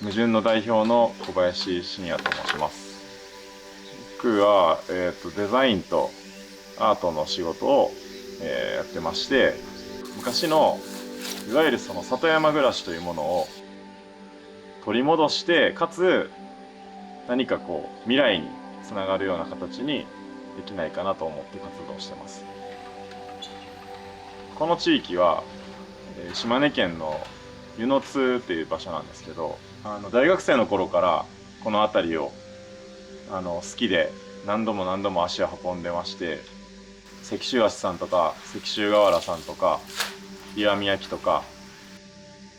矛盾の代表の小林信也と申します。僕は、デザインとアートの仕事を、やってまして、昔のいわゆるその里山暮らしというものを取り戻して、かつ何かこう未来につながるような形にできないかなと思って活動してます。この地域は島根県の温泉津っていう場所なんですけど、大学生の頃からこの辺りを好きで何度も何度も足を運んでまして、石州足さんとか石州河原さんとか石見焼とか、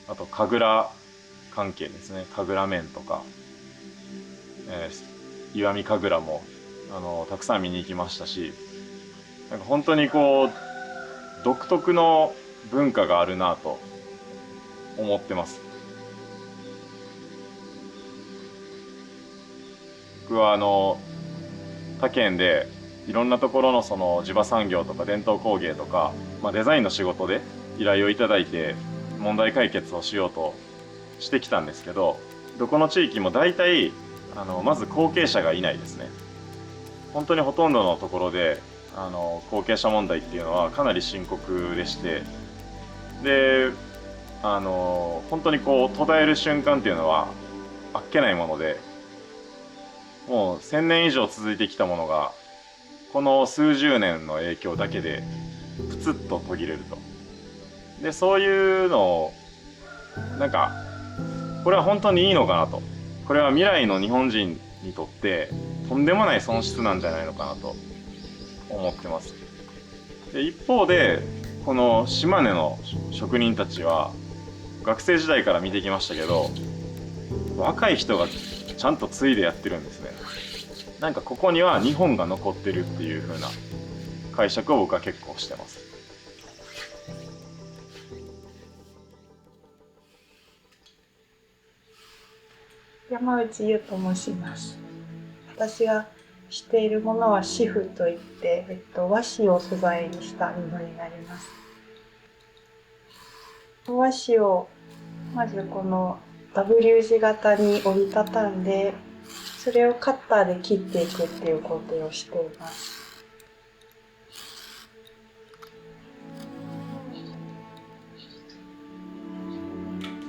あと神楽関係ですね、神楽面とか、石見神楽もたくさん見に行きましたし、なんか本当にこう独特の文化があるなと思ってます。僕は他県でいろんなところのその地場産業とか伝統工芸とか、デザインの仕事で依頼をいただいて問題解決をしようとしてきたんですけど、どこの地域も大体まず後継者がいないですね。本当にほとんどのところで後継者問題っていうのはかなり深刻でして、で本当にこう途絶える瞬間っていうのはあっけないもので、もう1000年以上続いてきたものがこの数十年の影響だけでプツッと途切れると。でそういうのをなんかこれは本当にいいのかなと、これは未来の日本人にとってとんでもない損失なんじゃないのかなと思ってます。で一方でこの島根の職人たちは学生時代から見てきましたけど、若い人がちゃんと継いでやってるんですね。なんかここには日本が残ってるっていう風な解釈を僕は結構してます。山内優と申します。私がしているものは紙布といって、和紙を素材にした布になります。和紙をまずこの W 字型に折りたたんで、それをカッターで切っていくっていう工程をしています。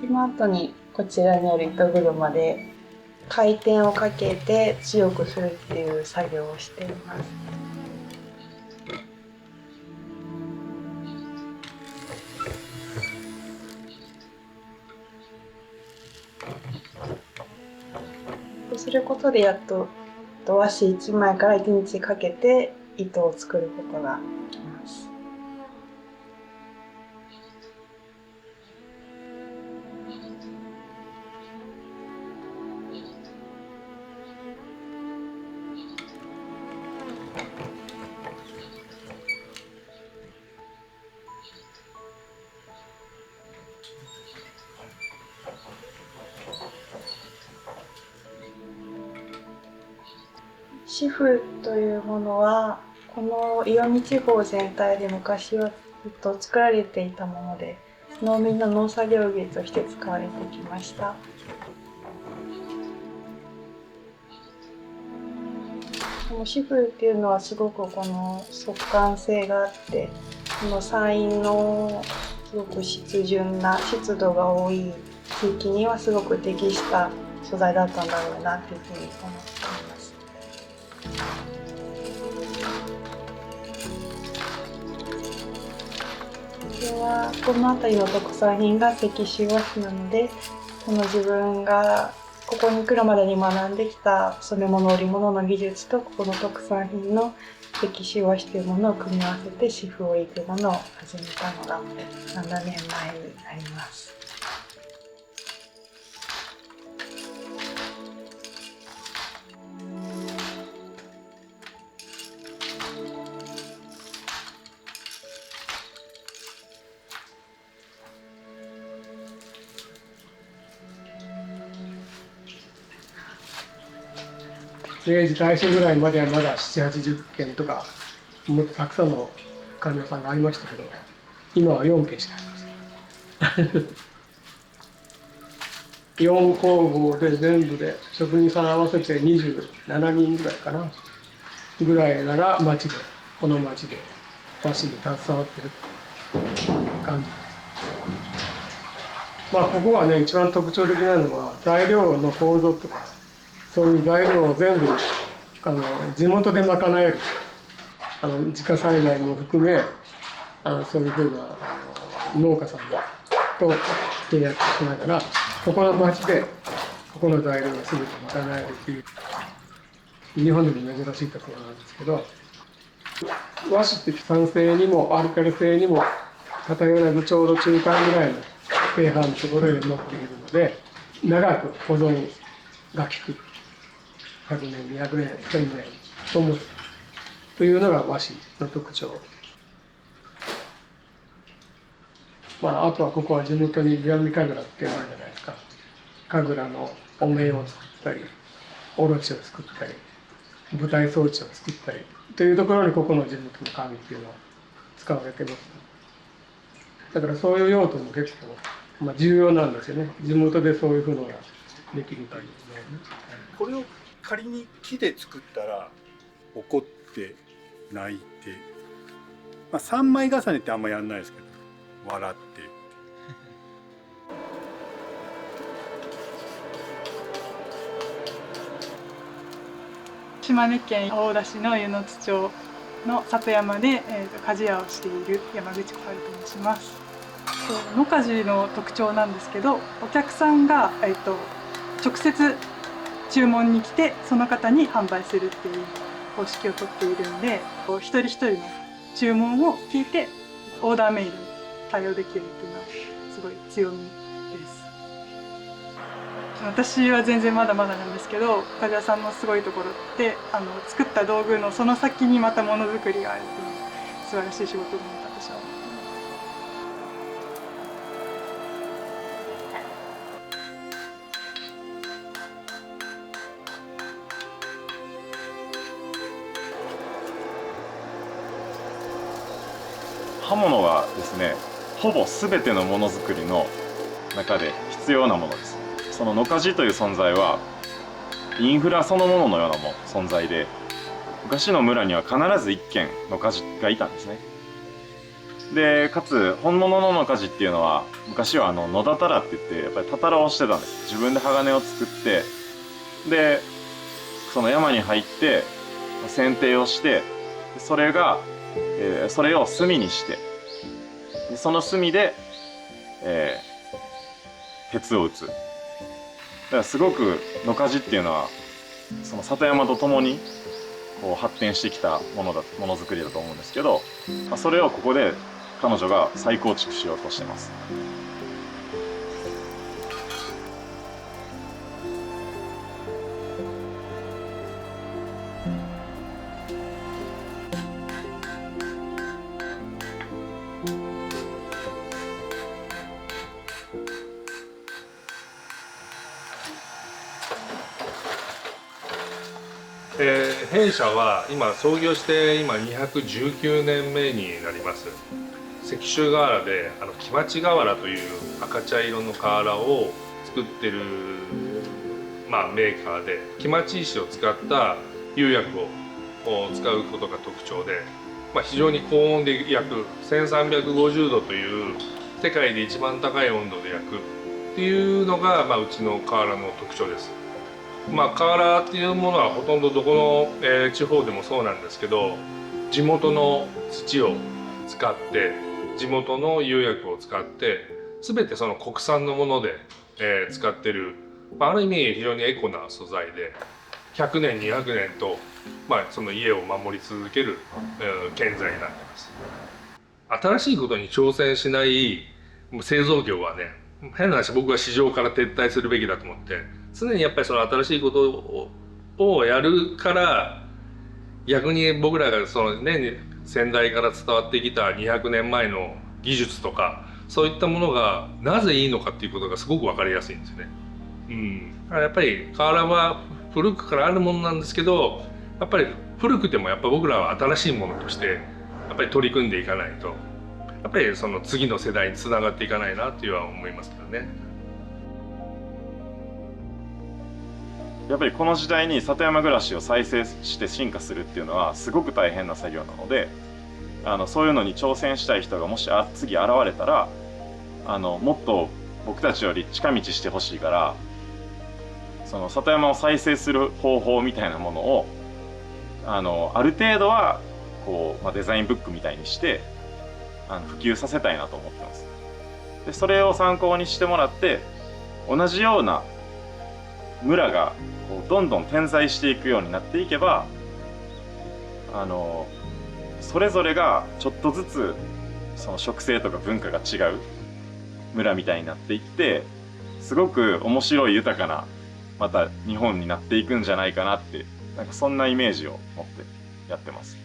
その後にこちらにある糸車で回転をかけて強くするっていう作業をしています。そうすることでやっと和紙1枚から1日かけて糸を作ることができます。紙布というものはこの石見地方全体で昔はずっと作られていたもので、農民の農作業着として使われてきました。この紙布っていうのはすごくこの速乾性があって、この山陰のすごく湿潤な湿度が多い地域にはすごく適した素材だったんだろうなっていうふうに思っています。今日はこの辺りの特産品が石州和紙なので、この自分がここに来るまでに学んできた染め物織物の技術とここの特産品の石州和紙というものを組み合わせて紙布を織るものを始めたのが7年前になります。明治大正ぐらいまではまだ7、80件とかもっとたくさんの患者さんがありましたけど、今は4件しかありません。4工房で全部で職人さん合わせて27人ぐらいかなぐらいなら町でこの町で和紙に携わってる感じです。まあここはね一番特徴的なのは材料の構造とかそういう材料を全部地元で賄える自家栽培も含めそういうふうな農家さんと契約しながらここの町でここの材料が全て賄えるっていう日本でも珍しいところなんですけど、和紙って酸性にもアルカリ性にも偏らずちょうど中間ぐらいのpHのところで持っているので長く保存が効く100年200年1000年ともというのが和紙の特徴。あとはここは地元に石見神楽っていうのあるじゃないですか。神楽のお面を作ったりおろしを作ったり舞台装置を作ったりというところにここの地元の紙っていうのは使われてます。だからそういう用途も結構、重要なんですよね。地元でそういうふうのができるというね。これを仮に木で作ったら怒って泣いて、3枚重ねってあんまやんないですけど笑って。島根県大田市の湯の津町の里山で、鍛冶屋をしている山口小春と申します。野鍛冶の特徴なんですけど、お客さんが、直接注文に来てその方に販売するっていう方式をとっているんで、一人一人の注文を聞いてオーダーメイドに対応できるっていうのはすごい強みです。私は全然まだまだなんですけど、鍛冶屋さんのすごいところって作った道具のその先にまたものづくりがあるっていうのが素晴らしい仕事だと私は思ってます。刃物がですね、ほぼ全てのものづくりの中で必要なものです。その野鍛冶という存在はインフラそのもののような存在で、昔の村には必ず一軒野鍛冶がいたんですね。でかつ本物の野鍛冶っていうのは昔は野たたらって言ってやっぱりたたらをしてたんです。自分で鋼を作ってでその山に入って剪定をしてそれを炭にしてその炭で、鉄を打つ。だからすごく野鍛冶っていうのはその里山とともにこう発展してきたものづくりだと思うんですけど、それをここで彼女が再構築しようとしてます。弊社は今創業して219年目になります。石州瓦で木町瓦という赤茶色の瓦を作ってる、メーカーで木町石を使った釉薬を使うことが特徴で、非常に高温で焼く1350度という世界で一番高い温度で焼くっていうのが、うちの瓦の特徴です。瓦っていうものはほとんどどこの、地方でもそうなんですけど、地元の土を使って地元の釉薬を使って全てその国産のもので、使ってる、ある意味非常にエコな素材で100年200年と、その家を守り続ける、建材になってます。新しいことに挑戦しない製造業はね、変な話僕は市場から撤退するべきだと思って、常にやっぱりその新しいことをやるから、逆に僕らがそのね先代から伝わってきた200年前の技術とかそういったものがなぜいいのかっていうことがすごく分かりやすいんですよね。だからやっぱり瓦は古くからあるものなんですけど、やっぱり古くてもやっぱ僕らは新しいものとしてやっぱり取り組んでいかないと、やっぱりその次の世代につながっていかないなというは思いますけどね。やっぱりこの時代に里山暮らしを再生して進化するっていうのはすごく大変な作業なので、そういうのに挑戦したい人がもし次現れたら、もっと僕たちより近道してほしいから、その里山を再生する方法みたいなものをある程度はこう、デザインブックみたいにして普及させたいなと思ってます。でそれを参考にしてもらって、同じような村がこうどんどん点在していくようになっていけば、それぞれがちょっとずつその植生とか文化が違う村みたいになっていって、すごく面白い豊かなまた日本になっていくんじゃないかなって、なんかそんなイメージを持ってやってます。